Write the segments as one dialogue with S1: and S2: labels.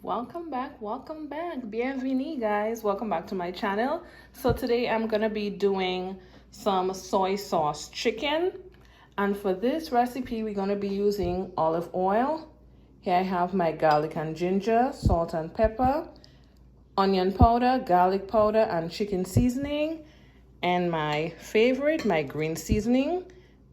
S1: Welcome back, bienvenue guys, welcome back to my channel. So today I'm gonna be doing some soy sauce chicken, and for this recipe we're gonna be using olive oil. Here I have my garlic and ginger, salt and pepper, onion powder, garlic powder, and chicken seasoning, and my favorite, my green seasoning,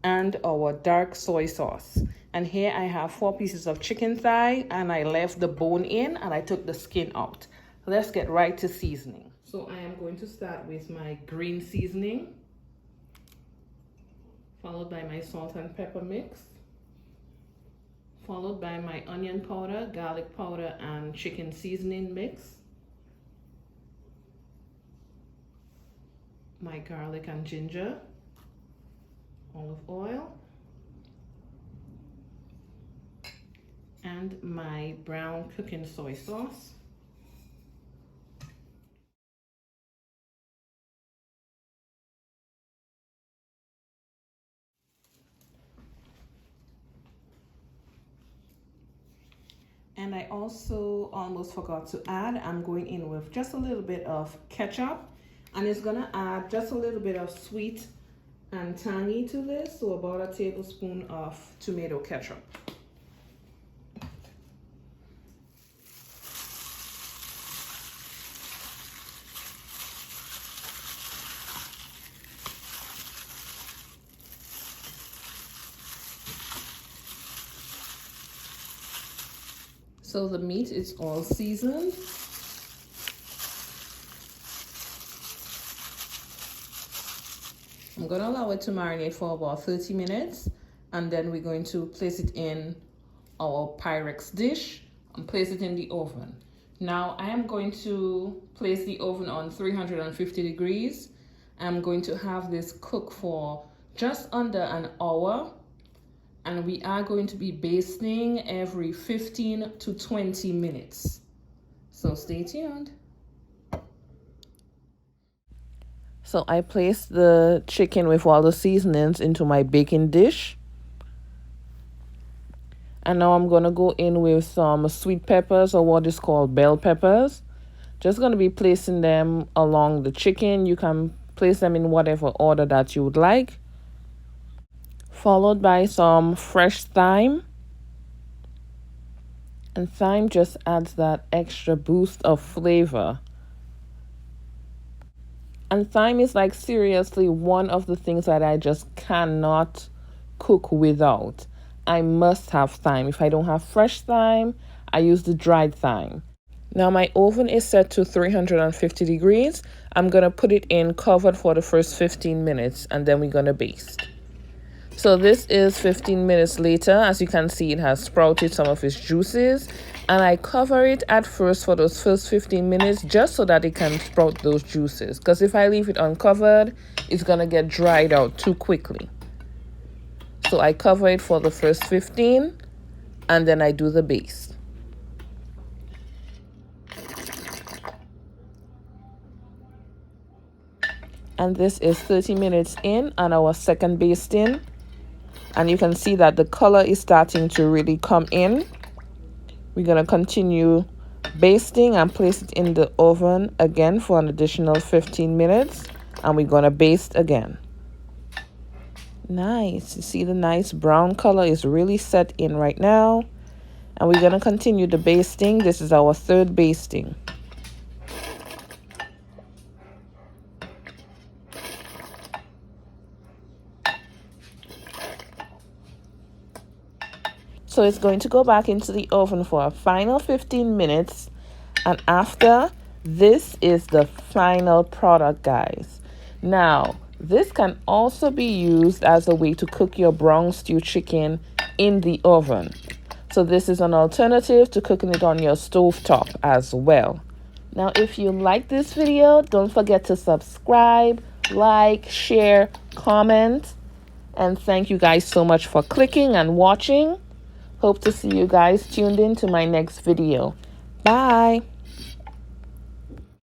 S1: and our dark soy sauce. And here I have 4 pieces of chicken thigh, and I left the bone in and I took the skin out. Let's get right to seasoning. So I am going to start with my green seasoning, followed by my salt and pepper mix, followed by my onion powder, garlic powder, and chicken seasoning mix, my garlic and ginger, olive oil, and my brown cooking soy sauce. And I also almost forgot to add, I'm going in with just a little bit of ketchup, and it's gonna add just a little bit of sweet and tangy to this, so about a tablespoon of tomato ketchup. So the meat is all seasoned. I'm gonna allow it to marinate for about 30 minutes, and then we're going to place it in our Pyrex dish and place it in the oven. Now I am going to place the oven on 350 degrees. I'm going to have this cook for just under an hour. And we are going to be basting every 15 to 20 minutes. So stay tuned. So I placed the chicken with all the seasonings into my baking dish. And now I'm going to go in with some sweet peppers, or what is called bell peppers. Just going to be placing them along the chicken. You can place them in whatever order that you would like. Followed by some fresh thyme. And thyme just adds that extra boost of flavor. And thyme is like seriously one of the things that I just cannot cook without. I must have thyme. If I don't have fresh thyme, I use the dried thyme. Now my oven is set to 350 degrees. I'm going to put it in covered for the first 15 minutes, and then we're going to baste. So this is 15 minutes later. As you can see, it has sprouted some of its juices, and I cover it at first for those first 15 minutes just so that it can sprout those juices, because if I leave it uncovered, it's gonna get dried out too quickly. So I cover it for the first 15, and then I do the baste. And this is 30 minutes in on our second basting. And you can see that the color is starting to really come in. We're going to continue basting and place it in the oven again for an additional 15 minutes. And we're going to baste again. Nice. You see the nice brown color is really set in right now. And we're going to continue the basting. This is our third basting. So it's going to go back into the oven for a final 15 minutes. And after, this is the final product, guys. Now, this can also be used as a way to cook your brown stew chicken in the oven. So this is an alternative to cooking it on your stovetop as well. Now, if you like this video, don't forget to subscribe, like, share, comment. And thank you guys so much for clicking and watching. Hope to see you guys tuned in to my next video. Bye.